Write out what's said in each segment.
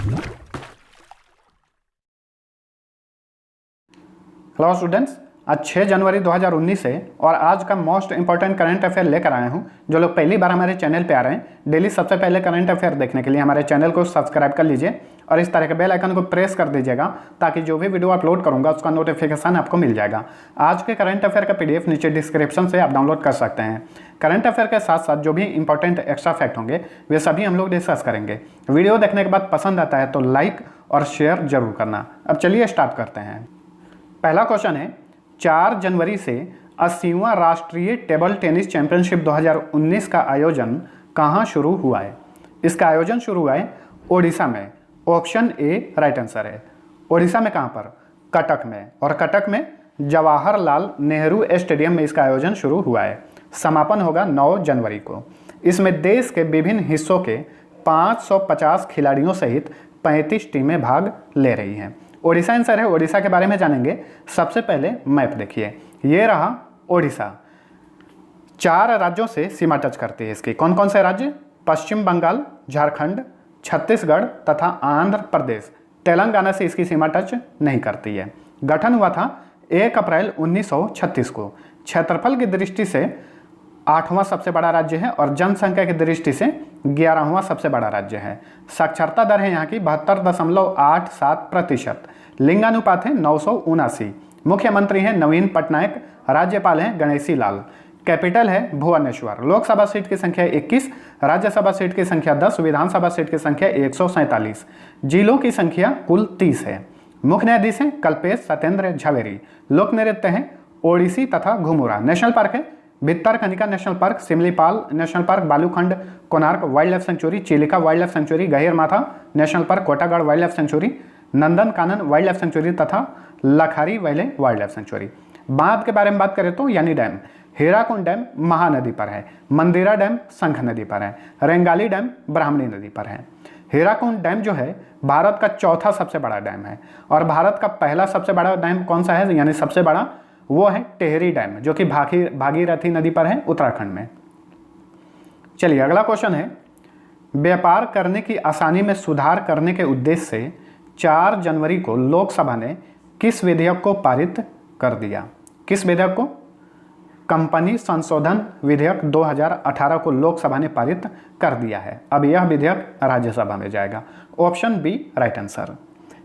Hello students, आज 6 जनवरी 2019 है और आज का मोस्ट इंपॉर्टेंट करंट अफेयर लेकर आया हूं। जो लोग पहली बार हमारे चैनल पे आ रहे हैं, डेली सबसे पहले करंट अफेयर देखने के लिए हमारे चैनल को सब्सक्राइब कर लीजिए और इस तरह के बेल आइकन को प्रेस कर दीजिएगा ताकि जो भी वीडियो अपलोड करूंगा उसका नोटिफिकेशन आपको मिल जाएगा। आज के करंट अफेयर का PDF नीचे डिस्क्रिप्शन से आप डाउनलोड कर सकते हैं। करंट अफेयर के साथ साथ जो भी इंपॉर्टेंट एक्स्ट्रा फैक्ट होंगे वे सभी हम लोग डिस्कस करेंगे। वीडियो देखने के बाद पसंद आता है तो लाइक और शेयर जरूर करना। अब चलिए स्टार्ट करते हैं। पहला क्वेश्चन है, 4 जनवरी से 80वां राष्ट्रीय टेबल टेनिस चैंपियनशिप 2019 का आयोजन कहाँ शुरू हुआ है? इसका आयोजन शुरू हुआ है ओडिशा में। ऑप्शन ए राइट आंसर है। ओडिशा में कहाँ पर? कटक में। और कटक में जवाहरलाल नेहरू स्टेडियम में इसका आयोजन शुरू हुआ है। समापन होगा 9 जनवरी को। इसमें देश के विभिन्न हिस्सों के 550 खिलाड़ियों सहित 35 टीमें भाग ले रही हैं। ओडिशा आंसर है। ओडिशा के बारे में जानेंगे। सबसे पहले मैप देखिए, ये रहा ओडिशा। 4 राज्यों से सीमा टच करती है इसकी। कौन कौन से राज्य? पश्चिम बंगाल, झारखंड, छत्तीसगढ़ तथा आंध्र प्रदेश। तेलंगाना से इसकी सीमा टच नहीं करती है। गठन हुआ था 1 अप्रैल 1936 को। क्षेत्रफल की दृष्टि से 8वां सबसे बड़ा राज्य है और जनसंख्या की दृष्टि से 11वां सबसे बड़ा राज्य है। साक्षरता दर है यहाँ की 72.87%। लिंगानुपात है 979। मुख्यमंत्री हैं नवीन पटनायक। राज्यपाल हैं गणेशी लाल। कैपिटल है भुवनेश्वर। लोकसभा सीट की संख्या 21, राज्यसभा सीट की संख्या 10, विधानसभा सीट की संख्या 147। जिलों की संख्या कुल 30 है। मुख्य न्यायाधीश हैं कल्पेश सत्येंद्र झवेरी। लोक नृत्य हैं ओडिसी तथा घुमुरा। नेशनल पार्क है Bhitarkanika national park, Simlipal national park, Balukhand Konark wildlife sanctuary, Chilika wildlife sanctuary, Gahirmatha national park, Kotagarh wildlife sanctuary, Nandan Kanan wildlife sanctuary तथा Lakhari valley wildlife sanctuary. बांध के बारे में बात करें तो यानी डैम, हीराकुंड डैम महानदी पर है। मंदिरा डैम शंख नदी पर है। रेंगाली डैम ब्राह्मणी नदी पर है। हीराकुंड डैम जो है भारत का चौथा सबसे बड़ा डैम है और भारत का पहला सबसे बड़ा डैम कौन सा है यानी सबसे बड़ा, वो है टेहरी डैम जो कि भागीरथी नदी पर है उत्तराखंड में। चलिए अगला क्वेश्चन है, व्यापार करने की आसानी में सुधार करने के उद्देश्य से 4 जनवरी को लोकसभा ने किस विधेयक को पारित कर दिया? किस विधेयक को? कंपनी संशोधन विधेयक 2018 को लोकसभा ने पारित कर दिया है। अब यह विधेयक राज्यसभा में जाएगा। Option B right answer.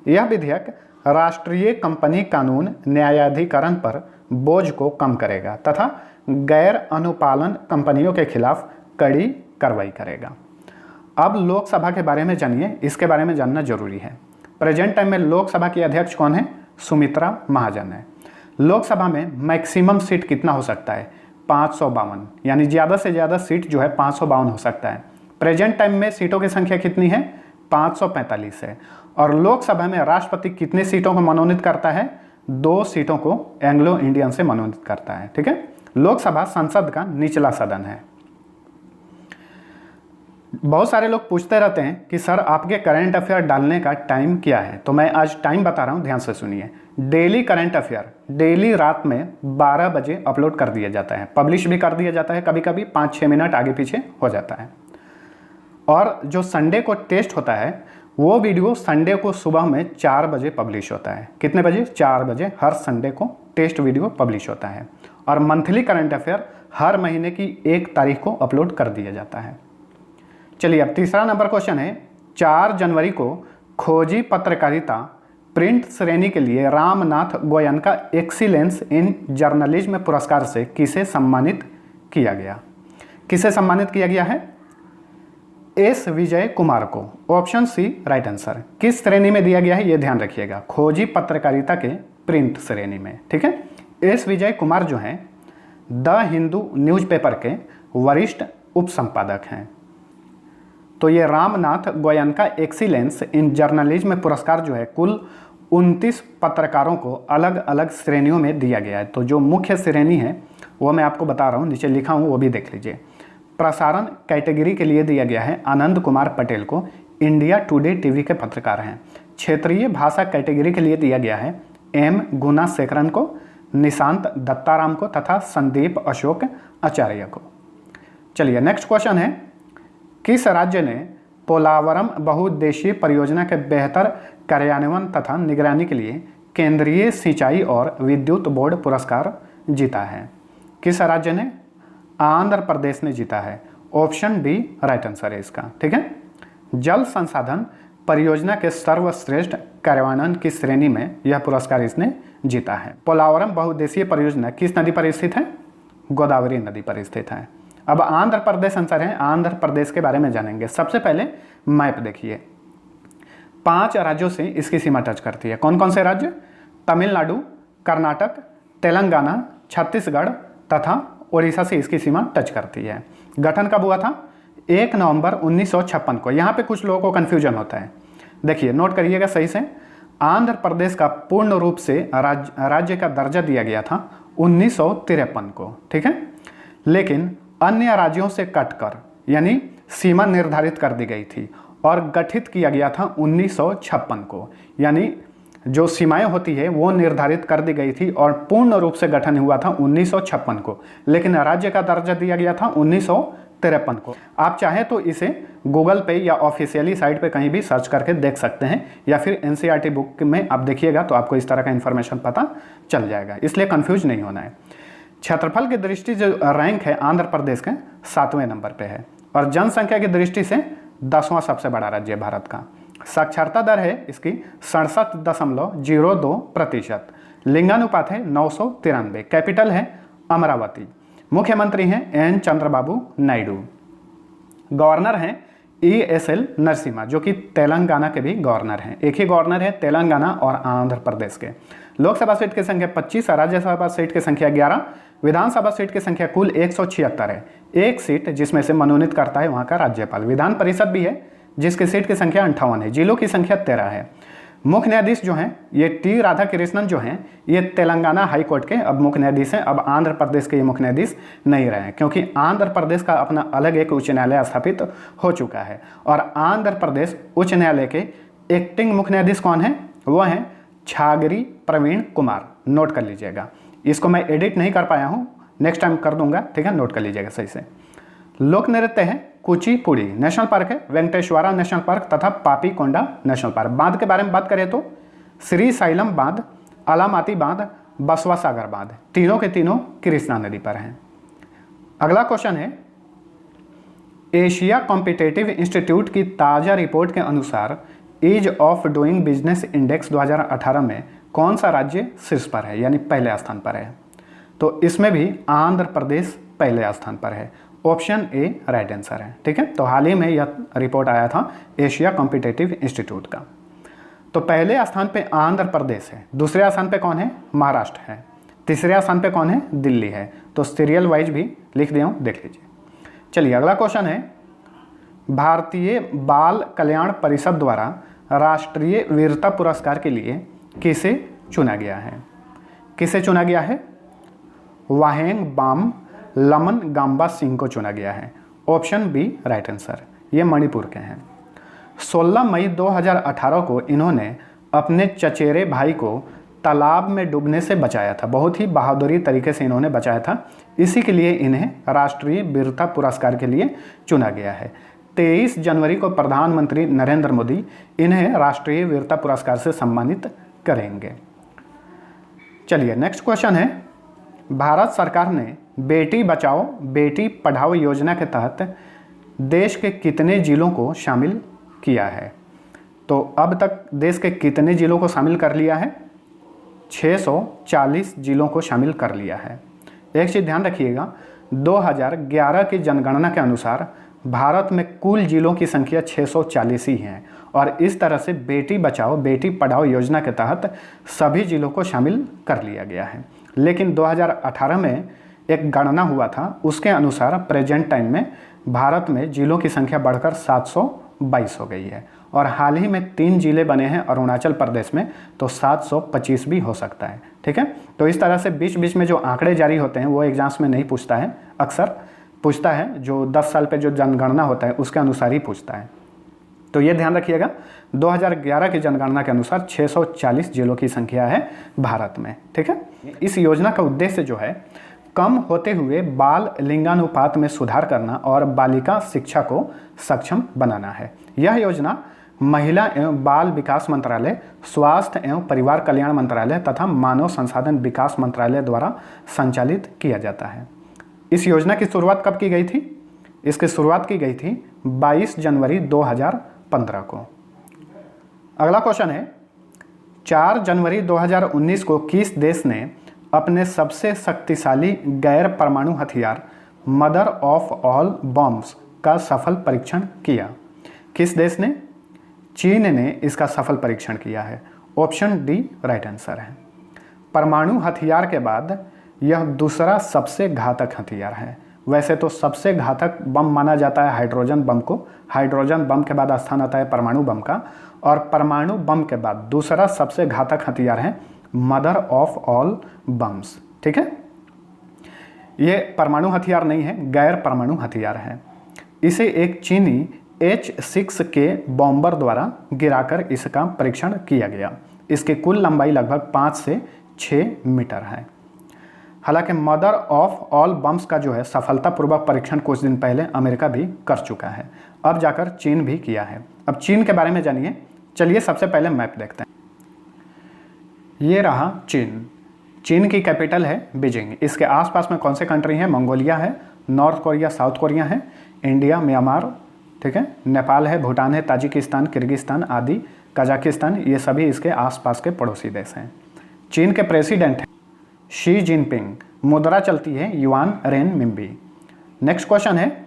यह विधेयक राष्ट्रीय कंपनी कानून न्यायाधिकरण पर बोझ को कम करेगा तथा गैर अनुपालन कंपनियों के खिलाफ कड़ी कार्रवाई करेगा। अब लोकसभा के बारे में जानिए, इसके बारे में जानना जरूरी है। प्रेजेंट टाइम में लोकसभा की अध्यक्ष कौन है? सुमित्रा महाजन है। लोकसभा में मैक्सिमम सीट कितना हो सकता है? 552, यानी ज़्यादा से ज़्यादा सीट जो है 552 हो सकता है। प्रेजेंट टाइम में सीटों की संख्या कितनी है? 545 है। और लोकसभा में राष्ट्रपति कितनी सीटों को मनोनीत करता है? 2 सीटों को एंग्लो इंडियन से मनोनीत करता है। ठीक है, लोकसभा संसद का निचला सदन है। बहुत सारे लोग पूछते रहते हैं कि सर आपके करंट अफेयर डालने का टाइम क्या है, तो मैं आज टाइम बता रहा हूं, ध्यान से सुनिए। डेली करंट अफेयर डेली रात में 12 बजे अपलोड कर दिया जाता है। पब्लिश भी कर दिया जाता है, कभी कभी 5-6 मिनट आगे पीछे हो जाता है। और जो संडे को टेस्ट होता है वो वीडियो संडे को सुबह में 4 बजे पब्लिश होता है। कितने बजे? 4 बजे हर संडे को टेस्ट वीडियो पब्लिश होता है। और मंथली करंट अफेयर हर महीने की 1 तारीख को अपलोड कर दिया जाता है। चलिए अब तीसरा नंबर क्वेश्चन है, 4 जनवरी को खोजी पत्रकारिता प्रिंट श्रेणी के लिए Ramnath Goenka excellence in journalism पुरस्कार से किसे सम्मानित किया गया? किसे सम्मानित किया गया है? एस विजय कुमार को। Option C right answer. किस श्रेणी में दिया गया है ये ध्यान रखिएगा, खोजी पत्रकारिता के प्रिंट श्रेणी में। ठीक है, एस विजय कुमार जो हैं द हिंदू न्यूज़पेपर के वरिष्ठ उप संपादक हैं। तो ये Ramnath Goenka excellence in journalism पुरस्कार जो है कुल 29 पत्रकारों को अलग अलग श्रेणियों में दिया गया है। तो जो मुख्य श्रेणी है वो मैं आपको बता रहा हूँ, नीचे लिखा हूँ वो भी देख लीजिए। प्रसारण कैटेगरी के लिए दिया गया है आनंद कुमार पटेल को, इंडिया टुडे टीवी के पत्रकार हैं। क्षेत्रीय भाषा कैटेगरी के लिए दिया गया है एम गुणाशेखरन को, निशांत दत्ताराम को तथा संदीप अशोक आचार्य को। चलिए नेक्स्ट क्वेश्चन है, किस राज्य ने पोलावरम बहुउद्देशीय परियोजना के बेहतर कार्यान्वयन तथा निगरानी के लिए केंद्रीय सिंचाई और विद्युत बोर्ड पुरस्कार जीता है। किस राज्य ने? आंध्र प्रदेश ने जीता है। ऑप्शन बी राइट आंसर है इसका। ठीक है, जल संसाधन परियोजना के सर्वश्रेष्ठ कार्यान्वयन की श्रेणी में यह पुरस्कार इसने जीता है। पोलावरम बहुउद्देशीय परियोजना किस नदी पर स्थित है? गोदावरी नदी पर स्थित है। अब आंध्र प्रदेश आंसर है। आंध्र प्रदेश के बारे में जानेंगे। सबसे पहले मैप देखिए, 5 राज्यों से इसकी सीमा टच करती है। कौन कौन से राज्य? तमिलनाडु, कर्नाटक, तेलंगाना, छत्तीसगढ़ तथा ओडिशा से इसकी सीमा टच करती है। गठन कब हुआ था? 1 नवंबर 1956 को। यहाँ पे कुछ लोगों को कन्फ्यूजन होता है, देखिए नोट करिएगा सही से। आंध्र प्रदेश का पूर्ण रूप से राज्य का दर्जा दिया गया था 1953 को। ठीक है, लेकिन अन्य राज्यों से कटकर यानी सीमा निर्धारित कर दी गई थी और गठित किया गया था 1956 को। यानी जो सीमाएं होती है वो निर्धारित कर दी गई थी और पूर्ण रूप से गठन हुआ था 1956 को, लेकिन राज्य का दर्जा दिया गया था 1953 को। आप चाहें तो इसे गूगल पे या ऑफिशियली साइट पे कहीं भी सर्च करके देख सकते हैं, या फिर एनसीईआरटी बुक में आप देखिएगा तो आपको इस तरह का इन्फॉर्मेशन पता चल जाएगा, इसलिए कंफ्यूज नहीं होना है। क्षेत्रफल की दृष्टि जो रैंक है आंध्र प्रदेश के 7वें नंबर पे है और जनसंख्या की दृष्टि से 10वां सबसे बड़ा राज्य है भारत का। साक्षरता दर है इसकी 67.02%। लिंगानुपात है 993। कैपिटल है अमरावती। मुख्यमंत्री हैं एन चंद्रबाबू नायडू। गवर्नर हैं ESL नरसिम्हा जो कि तेलंगाना के भी गवर्नर हैं। एक ही गवर्नर है तेलंगाना और आंध्र प्रदेश के। लोकसभा सीट की संख्या 25, राज्यसभा सीट की संख्या 11, विधानसभा सीट की संख्या कुल 176 है। एक सीट जिसमें से मनोनीत करता है वहाँ का राज्यपाल। विधान परिषद भी है जिसकी सीट की संख्या 58 है। जिलों की संख्या 13 है। मुख्य न्यायाधीश जो हैं ये टी राधाकृष्णन जो हैं ये तेलंगाना हाई कोर्ट के अब मुख्य न्यायाधीश हैं। अब आंध्र प्रदेश के ये मुख्य न्यायाधीश नहीं रहे हैं क्योंकि आंध्र प्रदेश का अपना अलग एक उच्च न्यायालय स्थापित हो चुका है। और आंध्र प्रदेश उच्च न्यायालय के एक्टिंग मुख्य न्यायाधीश कौन है? वो हैं छागरी प्रवीण कुमार। नोट कर लीजिएगा, इसको मैं एडिट नहीं कर पाया हूँ, नेक्स्ट टाइम कर दूंगा। ठीक है, नोट कर लीजिएगा सही से। लोक नृत्य है कुचिपुड़ी। नेशनल पार्क है वेंकटेश्वरा नेशनल पार्क तथा पापीकोंडा नेशनल पार्क। बांध के बारे में बात करें तो श्री साइलम बांध, अलामाती बांध, बसवा सागर बांध, तीनों के तीनों कृष्णा नदी पर हैं। अगला क्वेश्चन है, एशिया कॉम्पिटिटिव इंस्टीट्यूट की ताज़ा रिपोर्ट के अनुसार ease of doing business index 2018 में कौन सा राज्य शीर्ष पर है यानी पहले स्थान पर है? तो इसमें भी आंध्र प्रदेश पहले स्थान पर है। ऑप्शन ए राइट आंसर है। ठीक है, तो हाल ही में यह रिपोर्ट आया था एशिया कॉम्पिटिटिव इंस्टीट्यूट का। तो पहले स्थान पे आंध्र प्रदेश है, दूसरे स्थान पे कौन है? महाराष्ट्र है, तीसरे स्थान पे कौन है? दिल्ली है। तो सीरियल वाइज भी लिख दिया हूँ, देख लीजिए। चलिए अगला क्वेश्चन है, भारतीय बाल कल्याण परिषद द्वारा राष्ट्रीय वीरता पुरस्कार के लिए किसे चुना गया है? किसे चुना गया है? वाहेंग बाम लमन गाम्बा सिंह को चुना गया है। ऑप्शन बी राइट आंसर, ये मणिपुर के हैं। 16 मई 2018 को इन्होंने अपने चचेरे भाई को तालाब में डूबने से बचाया था। बहुत ही बहादुरी तरीके से इन्होंने बचाया था, इसी के लिए इन्हें राष्ट्रीय वीरता पुरस्कार के लिए चुना गया है। 23 जनवरी को प्रधानमंत्री नरेंद्र मोदी इन्हें राष्ट्रीय वीरता पुरस्कार से सम्मानित करेंगे। चलिए नेक्स्ट क्वेश्चन है, भारत सरकार ने बेटी बचाओ बेटी पढ़ाओ योजना के तहत देश के कितने जिलों को शामिल किया है? तो अब तक देश के कितने जिलों को शामिल कर लिया है? 640 जिलों को शामिल कर लिया है। एक चीज़ ध्यान रखिएगा, 2011 की जनगणना के अनुसार भारत में कुल जिलों की संख्या 640 ही है और इस तरह से बेटी बचाओ बेटी पढ़ाओ योजना के तहत सभी जिलों को शामिल कर लिया गया है। लेकिन 2018 में एक गणना हुआ था, उसके अनुसार प्रेजेंट टाइम में भारत में जिलों की संख्या बढ़कर 722 हो गई है और हाल ही में 3 जिले बने हैं अरुणाचल प्रदेश में, तो 725 भी हो सकता है। ठीक है, तो इस तरह से बीच बीच में जो आंकड़े जारी होते हैं वो एग्जाम्स में नहीं पूछता है, अक्सर पूछता है जो 10 साल पे जो जनगणना होता है उसके अनुसार ही पूछता है। तो ये ध्यान रखिएगा, 2011 की जनगणना के अनुसार 640 जिलों की संख्या है भारत में। ठीक है, इस योजना का उद्देश्य जो है कम होते हुए बाल लिंगानुपात में सुधार करना और बालिका शिक्षा को सक्षम बनाना है। यह योजना महिला एवं बाल विकास मंत्रालय, स्वास्थ्य एवं परिवार कल्याण मंत्रालय तथा मानव संसाधन विकास मंत्रालय द्वारा संचालित किया जाता है। इस योजना की शुरुआत कब की गई थी? इसकी शुरुआत की गई थी 22 जनवरी 2015 को। अगला क्वेश्चन है, 4 जनवरी 2019 को किस देश ने अपने सबसे शक्तिशाली गैर परमाणु हथियार मदर ऑफ ऑल बॉम्ब्स का सफल परीक्षण किया? किस देश ने? चीन ने इसका सफल परीक्षण किया है। ऑप्शन डी राइट आंसर है। परमाणु हथियार के बाद यह दूसरा सबसे घातक हथियार है। वैसे तो सबसे घातक बम माना जाता है हाइड्रोजन बम को। हाइड्रोजन बम के बाद स्थान आता है परमाणु बम का, और परमाणु बम के बाद दूसरा सबसे घातक हथियार है मदर ऑफ ऑल बम्स। ठीक है, ये परमाणु हथियार नहीं है, गैर परमाणु हथियार है। इसे एक चीनी H-6K बॉम्बर द्वारा गिराकर इसका परीक्षण किया गया। इसकी कुल लंबाई लगभग 5 से 6 मीटर है। हालांकि मदर ऑफ ऑल बम्स का जो है सफलतापूर्वक परीक्षण कुछ दिन पहले अमेरिका भी कर चुका है, अब जाकर चीन भी किया है। अब चीन के बारे में जानिए। चलिए सबसे पहले मैप देखते हैं। ये रहा चीन। चीन की कैपिटल है बीजिंग। इसके आसपास में कौन से कंट्री हैं? मंगोलिया है, नॉर्थ कोरिया, साउथ कोरिया है, इंडिया, म्यांमार, ठीक है, नेपाल है, भूटान है, ताजिकिस्तान, किर्गिस्तान आदि, कजाकिस्तान, ये सभी इसके आसपास के पड़ोसी देश हैं। चीन के प्रेसिडेंट हैं शी जिनपिंग। मुद्रा चलती है युआन रेनमिंबी। नेक्स्ट क्वेश्चन है,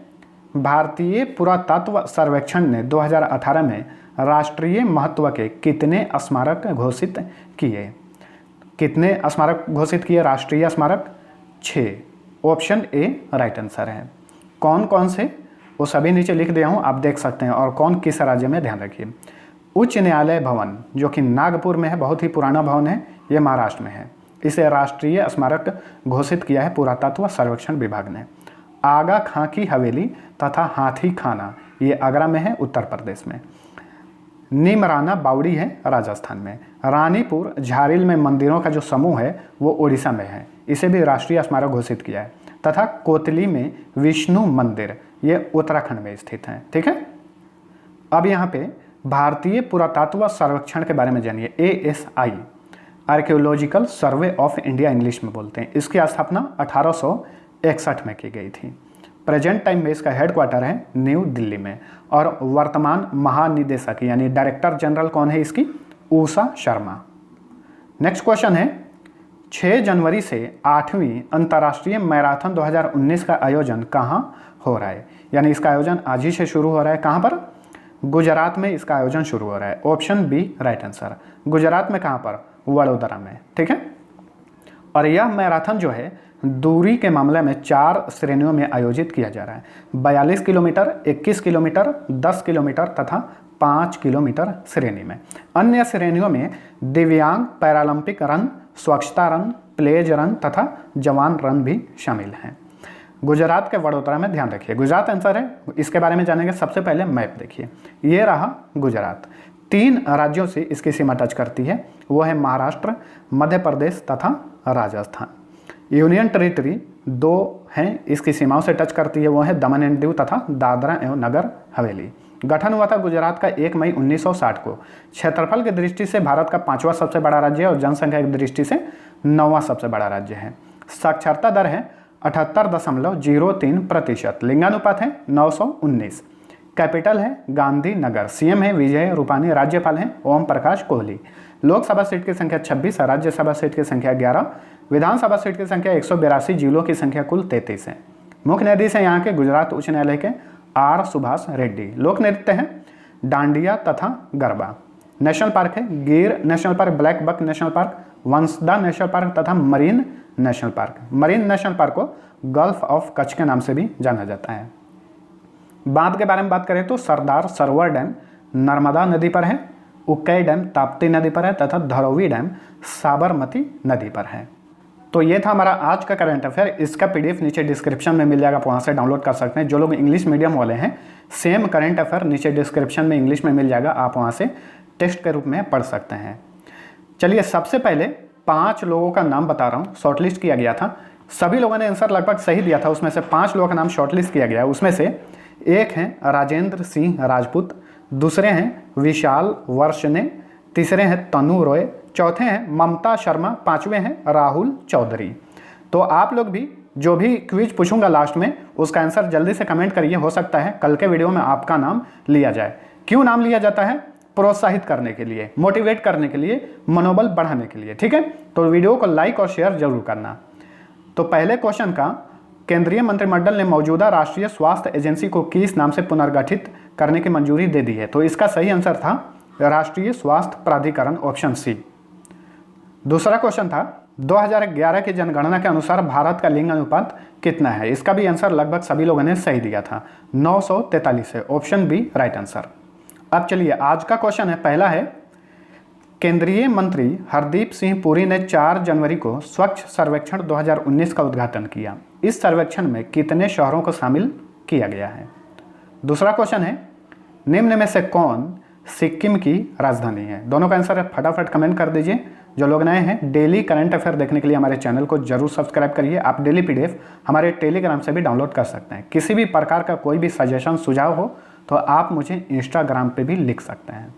भारतीय पुरातत्व सर्वेक्षण ने 2018 में राष्ट्रीय महत्व के कितने स्मारक घोषित किए? कितने स्मारक घोषित किए? राष्ट्रीय स्मारक 6। ऑप्शन ए राइट आंसर है। कौन कौन से, वो सभी नीचे लिख दिया हूँ, आप देख सकते हैं, और कौन किस राज्य में, ध्यान रखिए। उच्च न्यायालय भवन जो कि नागपुर में है, बहुत ही पुराना भवन है, ये महाराष्ट्र में है। इसे राष्ट्रीय स्मारक घोषित किया है पुरातत्व सर्वेक्षण विभाग ने। आगा खां की हवेली तथा हाथी खाना, ये आगरा में है, उत्तर प्रदेश में। नीमराना बावड़ी है, राजस्थान में। रानीपुर झारील में मंदिरों का जो समूह है वो उड़ीसा में है, इसे भी राष्ट्रीय स्मारक घोषित किया है। तथा कोतली में विष्णु मंदिर, ये उत्तराखंड में स्थित है। ठीक है, अब यहाँ पे भारतीय पुरातत्व सर्वेक्षण के बारे में जानिए। ASI, archaeological survey of India English में बोलते हैं। इसकी स्थापना 1861 में की गई थी। प्रेजेंट टाइम में इसका हेडक्वार्टर है न्यू दिल्ली में, और वर्तमान महानिदेशक यानी डायरेक्टर जनरल कौन है इसकी? उषा शर्मा। नेक्स्ट क्वेश्चन है, 6 जनवरी से 8वीं अंतर्राष्ट्रीय मैराथन 2019 का आयोजन कहाँ हो रहा है? यानी इसका आयोजन आज ही से शुरू हो रहा है। कहाँ पर? गुजरात में इसका आयोजन शुरू हो रहा है। Option B right answer. Gujarat में कहाँ पर? वडोदरा में। ठीक है, और यह मैराथन जो है दूरी के मामले में 4 श्रेणियों में आयोजित किया जा रहा है। 42 किलोमीटर, 21 किलोमीटर, 10 किलोमीटर तथा 5 किलोमीटर श्रेणी में। अन्य श्रेणियों में दिव्यांग, पैरालंपिक रन, स्वच्छता रन, प्लेज रन तथा जवान रन भी शामिल हैं। गुजरात के वडोदरा में, ध्यान रखिए गुजरात आंसर है। इसके बारे में जानेंगे। सबसे पहले मैप देखिए, ये रहा गुजरात। 3 राज्यों से इसकी सीमा टच करती है, वो है महाराष्ट्र, मध्य प्रदेश तथा राजस्थान। यूनियन टेरिटरी 2 हैं इसकी सीमाओं से टच करती है, वो है दमन एंड दीव तथा दादरा एवं नगर हवेली। गठन हुआ था गुजरात का 1 मई 1960 को। क्षेत्रफल की दृष्टि से भारत का 5वां सबसे बड़ा राज्य है और जनसंख्या की दृष्टि से 9वां सबसे बड़ा राज्य है। साक्षरता दर है 78.03%। लिंगानुपात है 919। कैपिटल है गांधीनगर। सीएम है विजय रूपानी। राज्यपाल हैं ओम प्रकाश कोहली। लोकसभा सीट की संख्या 26, राज्यसभा सीट की संख्या 11, विधानसभा सीट की संख्या 182, जिलों की संख्या कुल 33 है। मुख्य न्यायाधीश हैं यहाँ के गुजरात उच्च न्यायालय के आर सुभाष रेड्डी। लोक नृत्य है डांडिया तथा गरबा। नेशनल पार्क है Gir national park, blackbuck national park, Vansda national park तथा marine national park. Marine national park को गल्फ ऑफ कच्छ के नाम से भी जाना जाता है। बांध के बारे में बात करें तो सरदार सरोवर डैम नर्मदा नदी पर है, उक्कई डैम ताप्ती नदी पर है तथा धरोवी डैम साबरमती नदी पर है। तो ये था हमारा आज का करंट अफेयर। इसका PDF नीचे डिस्क्रिप्शन में मिल जाएगा, आप वहाँ से डाउनलोड कर सकते हैं। जो लोग इंग्लिश मीडियम वाले हैं, सेम करंट अफेयर नीचे डिस्क्रिप्शन में इंग्लिश में मिल जाएगा, आप वहाँ से टेक्स्ट के रूप में पढ़ सकते हैं। चलिए सबसे पहले 5 लोगों का नाम बता रहा हूँ, शॉर्टलिस्ट किया गया था। सभी लोगों ने आंसर लगभग सही दिया था, उसमें से 5 लोगों का नाम शॉर्टलिस्ट किया गया। उसमें से एक हैं राजेंद्र सिंह राजपूत, दूसरे हैं विशाल वर्ष ने, तीसरे हैं तनु रॉय, चौथे हैं ममता शर्मा, पांचवें हैं राहुल चौधरी। तो आप लोग भी जो भी क्विज पूछूंगा लास्ट में उसका आंसर जल्दी से कमेंट करिए, हो सकता है कल के वीडियो में आपका नाम लिया जाए। क्यों नाम लिया जाता है? प्रोत्साहित करने के लिए, मोटिवेट करने के लिए, मनोबल बढ़ाने के लिए, ठीक है। तो वीडियो को लाइक और शेयर जरूर करना। तो पहले क्वेश्चन का, केंद्रीय मंत्रिमंडल ने मौजूदा राष्ट्रीय स्वास्थ्य एजेंसी को किस नाम से पुनर्गठित करने की मंजूरी दे दी है? तो इसका सही आंसर था राष्ट्रीय स्वास्थ्य प्राधिकरण, ऑप्शन सी। दूसरा क्वेश्चन था 2011 की जनगणना के अनुसार भारत का लिंग अनुपात कितना है? इसका भी आंसर लगभग सभी लोगों ने सही दिया था, 943 है, ऑप्शन बी राइट आंसर। अब चलिए आज का क्वेश्चन है, पहला है केंद्रीय मंत्री हरदीप सिंह पुरी ने 4 जनवरी को स्वच्छ सर्वेक्षण 2019 का उद्घाटन किया। इस सर्वेक्षण में कितने शहरों को शामिल किया गया है? दूसरा क्वेश्चन है निम्न में से कौन सिक्किम की राजधानी है? दोनों का आंसर है, फटाफट कमेंट कर दीजिए। जो लोग नए हैं डेली करंट अफेयर देखने के लिए हमारे चैनल को जरूर सब्सक्राइब करिए। आप डेली पीडीएफ हमारे टेलीग्राम से भी डाउनलोड कर सकते हैं। किसी भी प्रकार का कोई भी सजेशन सुझाव हो तो आप मुझे इंस्टाग्राम पे भी लिख सकते हैं।